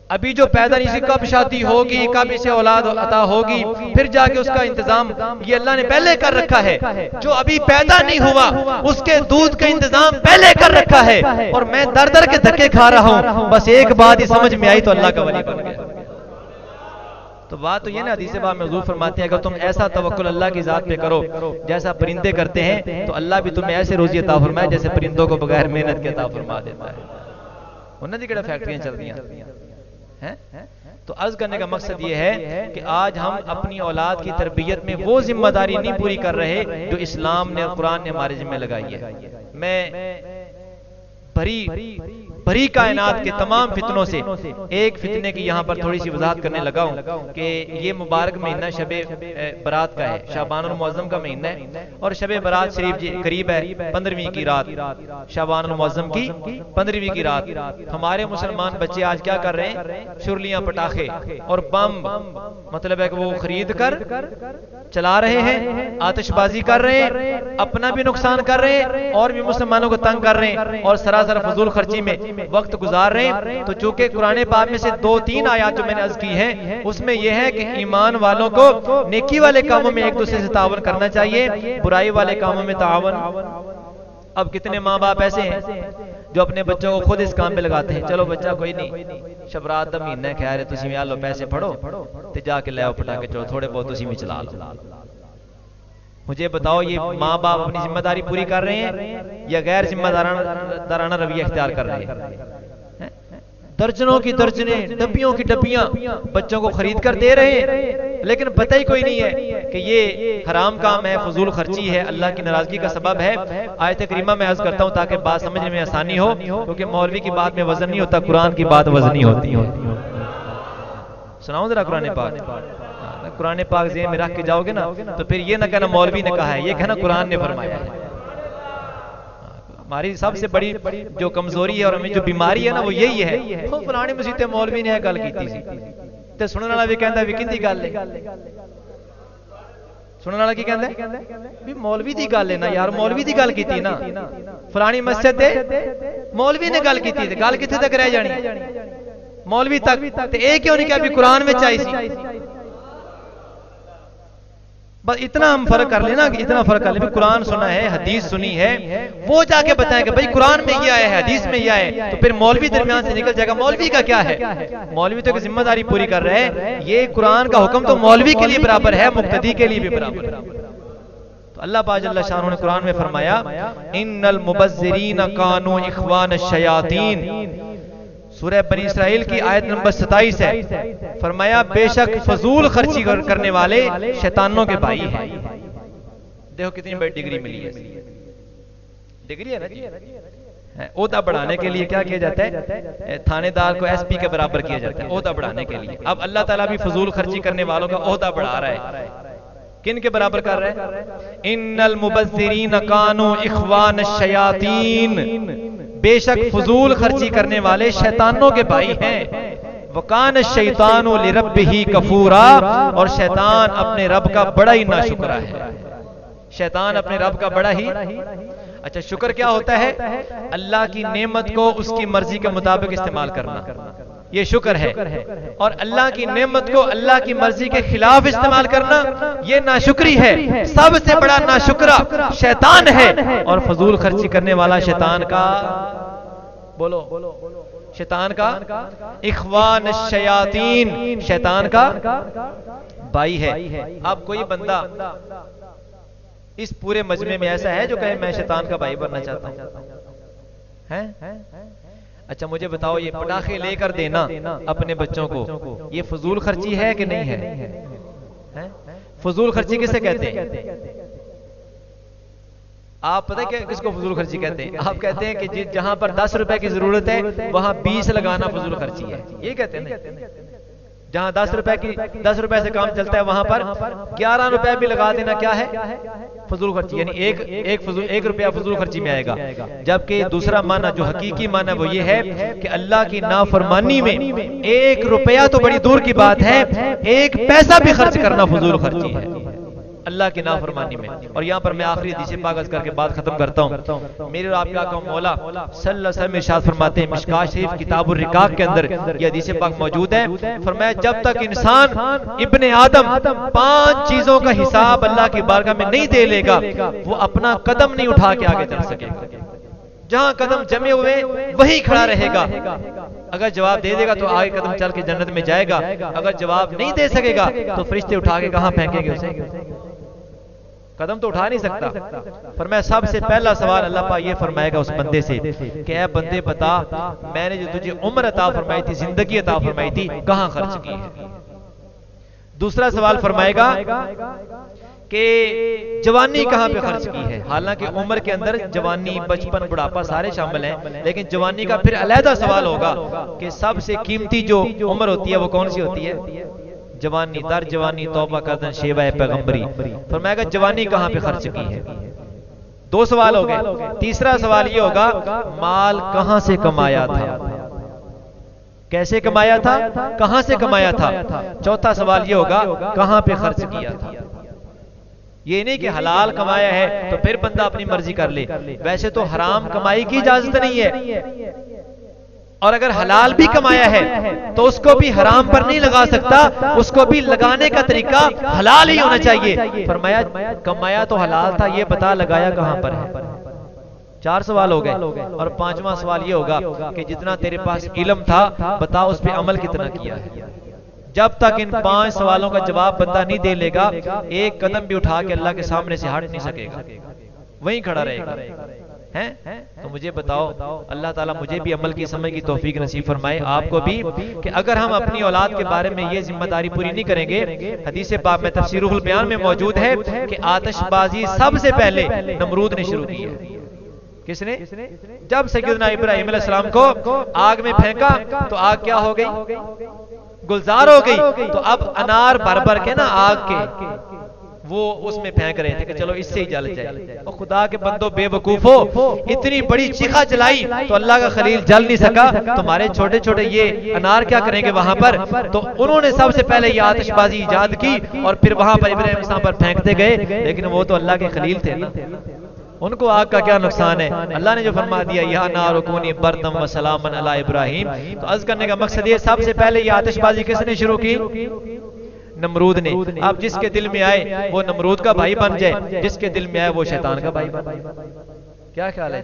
ابھی جو پیدا نہیں سی کب شادی ہوگی، کب اسے اولاد عطا ہوگی، پھر جا کے اس کا انتظام یہ اللہ نے پہلے کر رکھا ہے. جو ابھی پیدا نہیں ہوا اس کے دودھ کا انتظام پہلے کر رکھا ہے اور میں در در کے دھکے کھا رہا ہوں. بس ایک بات ہی سمجھ میں آئی تو اللہ کا ولی بن گیا. تو بات تو یہ نا، حدیث پاک میں حضور فرماتے ہیں اگر تم ایسا توکل اللہ کی ذات پہ کرو جیسا پرندے کرتے ہیں تو اللہ بھی تمہیں ایسے روزی عطا فرمائے جیسے پرندوں کو بغیر محنت کے عطا فرما دیتا ہے. انہوں نے کہڑا فیکٹریاں چل رہی ہیں. تو عرض کرنے کا مقصد یہ ہے کہ آج ہم اپنی اولاد کی تربیت میں وہ ذمہ داری نہیں پوری کر رہے جو اسلام نے اور قرآن نے ہمارے ذمہ لگائی ہے. میں بھری کائنات کے تمام فتنوں سے ایک فتنے کی یہاں پر تھوڑی سی وضاحت کرنے لگا ہوں کہ یہ مبارک مہینہ شب برات کا ہے، شعبان المعظم کا مہینہ ہے اور شب برات شریف جی قریب ہے 15ویں کی رات، شعبان المعظم کی 15ویں کی رات. ہمارے مسلمان بچے آج کیا کر رہے ہیں؟ شرلیاں پٹاخے اور بم مطلب ہے کہ وہ خرید کر چلا رہے ہیں، آتش بازی کر رہے ہیں، اپنا بھی نقصان کر رہے ہیں اور بھی مسلمانوں کو تنگ کر رہے ہیں اور سراسر فضول خرچی میں وقت گزار رہے ہیں. تو چونکہ قرآن پاک میں سے 2-3 آیات جو میں نے عرض کی ہیں اس میں یہ ہے کہ ایمان والوں کو نیکی والے کاموں میں ایک دوسرے سے تعاون کرنا چاہیے، برائی والے کاموں میں تعاون. اب کتنے ماں باپ ایسے ہیں جو اپنے بچوں کو خود اس کام پہ لگاتے ہیں، چلو بچہ کوئی نہیں شب رات دا مہینہ ہے، خیر ہے تسی میں لو پیسے پڑھو تے جا کے لے آؤ پٹا کے چلو تھوڑے بہت تسی میں چلا لو. مجھے بتاؤ یہ ماں باپ اپنی ذمہ داری پوری کر رہے ہیں یا غیر ذمہ دارانہ رویہ اختیار کر رہے ہیں؟ درجنوں کی درجنیں، ڈبیوں کی ڈبیاں بچوں کو خرید کر دے رہے ہیں لیکن پتہ ہی کوئی نہیں ہے کہ یہ حرام کام ہے، فضول خرچی ہے، اللہ کی ناراضگی کا سبب ہے. آیت کریمہ میں عرض کرتا ہوں تاکہ بات سمجھنے میں آسانی ہو، کیونکہ مولوی کی بات میں وزن نہیں ہوتا، قرآن کی بات وزنی ہوتی ہے. سناؤں ذرا قرآن پاک. قرآن پاک ذہن میں رکھ کے جاؤ گے نا تو پھر یہ نہ کہنا مولوی نے کہا ہے، یہ کہنا قرآن نے فرمایا ہے. ہماری سب سے بڑی جو کمزوری ہے اور ہمیں جو بیماری ہے نا وہ یہی ہے، فلانے مسیتے مولوی نے گل کی تھی تے سننے والا بھی کہندا بھی کیندی گل ہے، سننے والا کی کہندا ہے بھی مولوی دی گل ہے نا یار، مولوی دی گل کیتی نا فلانی مسجد تے مولوی نے گل کیتی تے گل کتھے تک رہ جانی مولوی تک. تے اے کیوں نہیں کہ بھی قرآن میں چاہی سی. بس اتنا ہم فرق کر لینا کہ اتنا فرق کر لیں، قرآن سنا ہے، حدیث سنی ہے، وہ جا کے بتائیں کہ بھائی قرآن میں یہ آیا ہے، حدیث میں یہ آیا، تو پھر مولوی درمیان سے نکل جائے گا مولوی کا کیا ہے. مولوی تو ایک ذمہ داری پوری کر رہے ہیں، یہ قرآن کا حکم تو مولوی کے لیے برابر ہے، مقتدی کے لیے بھی برابر ہے. تو اللہ پاک جل شانہ نے قرآن میں فرمایا ان المبذرین کانوا اخوان الشیاطین، سورہ بنی اسرائیل کی آیت نمبر 27 ہے. فرمایا بے شک فضول خرچی کرنے والے شیطانوں کے بھائی ہیں. دیکھو کتنی بڑی ڈگری ملی ہے، ڈگری ہے نا جی. عہدہ بڑھانے کے لیے کیا کیا جاتا ہے؟ تھانے دار کو ایس پی کے برابر کیا جاتا ہے عہدہ بڑھانے کے لیے. اب اللہ تعالیٰ بھی فضول خرچی کرنے والوں کا عہدہ بڑھا رہا ہے. کن کے برابر کر رہے ہیں؟ ان المبذرین کانوا اخوان الشیاطین، بے شک فضول خرچی کرنے والے شیطانوں کے بھائی ہیں. وَقَانَ الشَّيْطَانُ لِرَبِّهِ كَفُورًا، اور شیطان اپنے رب کا بڑا ہی ناشکرا ہے. شیطان اپنے رب کا بڑا ہی اچھا شکر کیا ہوتا ہے؟ اللہ کی نعمت کو اس کی مرضی کے مطابق استعمال کرنا، یہ شکر ہے. اور اللہ کی نعمت کو اللہ کی مرضی کے خلاف استعمال کرنا یہ ناشکری ہے. سب سے بڑا ناشکرا شیطان ہے، اور فضول خرچی کرنے والا شیطان کا بولو شیطان کا اخوان الشیاطین، شیطان کا بھائی ہے. اب کوئی بندہ اس پورے مجمع میں ایسا ہے جو کہے میں شیطان کا بھائی بننا چاہتا ہوں؟ اچھا مجھے بتاؤ یہ پٹاخے لے کر دینا اپنے بچوں کو یہ فضول خرچی ہے کہ نہیں ہے؟ فضول خرچی کسے کہتے ہیں؟ آپ پتہ کہ کس کو فضول خرچی کہتے ہیں؟ آپ کہتے ہیں کہ جہاں پر 10 روپے کی ضرورت ہے وہاں 20 لگانا فضول خرچی ہے، یہ کہتے ہیں. جہاں 10 روپے سے کام چلتا ہے وہاں پر 11 روپے بھی لگا دینا کیا ہے؟ فضول خرچی، یعنی ایک روپیہ فضول خرچی میں آئے گا. جبکہ دوسرا معنی جو حقیقی معنی وہ یہ ہے کہ اللہ کی نافرمانی میں 1 روپیہ تو بڑی دور کی بات ہے، 1 پیسہ بھی خرچ کرنا فضول خرچی ہے اللہ کی نافرمانی میں. اور یہاں پر میں آخری حدیث پاک عرض کر کے بات ختم کرتا ہوں. میرے اور آپ کا آقا مولا صلی اللہ علیہ وسلم ارشاد فرماتے ہیں مشکات شریف کتاب الرقاق کے اندر یہ حدیث پاک موجود ہے. فرمایا جب تک انسان ابن آدم 5 چیزوں کا حساب اللہ کی بارگاہ میں نہیں دے لے گا وہ اپنا قدم نہیں اٹھا کے آگے چل سکے گا. جہاں قدم جمے ہوئے وہیں کھڑا رہے گا. اگر جواب دے دے گا تو آگے قدم چل کے جنت میں جائے گا، اگر جواب نہیں دے سکے گا تو فرشتے اٹھا کے کہاں پھینکیں گے اسے؟ قدم تو اٹھا نہیں سکتا. فرمایا سب سے پہلا سوال اللہ پاک یہ فرمائے گا اس بندے سے کہ اے بندے بتا میں نے جو تجھے عمر عطا فرمائی تھی، زندگی عطا فرمائی تھی، کہاں خرچ کی ہے؟ دوسرا سوال فرمائے گا کہ جوانی کہاں پہ خرچ کی ہے؟ حالانکہ عمر کے اندر جوانی، بچپن، بڑھاپا سارے شامل ہیں، لیکن جوانی کا پھر علیحدہ سوال ہوگا کہ سب سے قیمتی جو عمر ہوتی ہے وہ کون سی ہوتی ہے؟ جوانی. در جوانی توبہ کردن شیوہ پیغمبری. فرمائے گا جوانی کہاں پہ خرچ کی ہے؟ 2 سوال ہو گئے. تیسرا سوال یہ ہوگا مال کہاں سے کمایا تھا؟ کیسے کمایا تھا؟ کہاں سے کمایا تھا؟ چوتھا سوال یہ ہوگا کہاں پہ خرچ کیا تھا؟ یہ نہیں کہ حلال کمایا ہے تو پھر بندہ اپنی مرضی کر لے. ویسے تو حرام کمائی کی اجازت نہیں ہے، اور اگر حلال بھی کمایا ہے تو اس کو بھی حرام پر نہیں لگا سکتا، اس کو بھی لگانے کا طریقہ حلال ہی ہونا چاہیے. فرمایا کمایا تو حلال تھا، یہ بتا لگایا کہاں پر ہے؟ 4 سوال ہو گئے. اور 5واں سوال یہ ہوگا کہ جتنا تیرے پاس علم تھا بتا اس پہ عمل کتنا کیا ہے؟ جب تک ان 5 سوالوں کا جواب بندہ نہیں دے لے گا 1 قدم بھی اٹھا کے اللہ کے سامنے سے ہٹ نہیں سکے گا، وہیں کھڑا رہے گا. تو مجھے بتاؤ، اللہ تعالیٰ مجھے بھی عمل کی سمجھ کی توفیق نصیب فرمائے، آپ کو بھی، کہ اگر ہم اپنی اولاد کے بارے میں یہ ذمہ داری پوری نہیں کریں گے. حدیث پاک میں تفسیر روح البیان میں موجود ہے کہ آتش بازی سب سے پہلے نمرود نے شروع کی ہے. کس نے؟ جب سیدنا ابراہیم علیہ السلام کو آگ میں پھینکا تو آگ کیا ہو گئی؟ گلزار ہو گئی. تو اب انار بھر بھر کے نا آگ کے وہ اس میں پھینک رہے تھے کہ چلو اس سے ہی جل جائے. اور خدا کے بندو بے وقوفو، اتنی بڑی چیخا چلائی تو اللہ کا خلیل جل نہیں سکا. تمہارے چھوٹے چھوٹے یہ انار کیا کریں گے وہاں پر؟ تو انہوں نے سب سے پہلے یہ آتش بازی ایجاد کی اور پھر وہاں پر ابراہیم علیہ السلام پر پھینکتے گئے. لیکن وہ تو اللہ کے خلیل تھے نا، ان کو آگ کا کیا نقصان ہے؟ اللہ نے جو فرما دیا یا نار کونی بردم و سلاما علی ابراہیم. تو عرض کرنے کا مقصد یہ سب سے پہلے یہ آتش بازی کس نے شروع کی؟ نمرود نے. اب جس کے دل میں آئے وہ نمرود کا بھائی بن جائے، جس کے دل میں آئے وہ شیطان کا بھائی بن جائے. کیا خیال ہے؟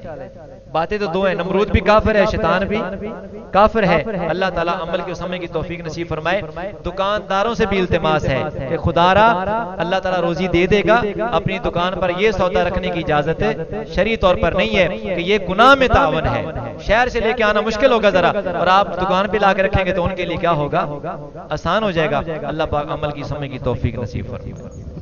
باتیں تو 2 ہیں، نمرود بھی کافر ہے، شیطان بھی کافر ہے. اللہ تعالیٰ عمل کی سمجھ کی توفیق نصیب فرمائے. دکانداروں سے بھی التماس ہے کہ خدا را اللہ تعالیٰ روزی دے دے گا، اپنی دکان پر یہ سودا رکھنے کی اجازت شرعی طور پر نہیں ہے کہ یہ گناہ میں تعاون ہے. شہر سے لے کے آنا مشکل ہوگا ذرا، اور آپ دکان پہ لا کے رکھیں گے تو ان کے لیے کیا ہوگا؟ آسان ہو جائے گا. اللہ پاک عمل کی سمجھ کی توفیق نصیب فرمائے.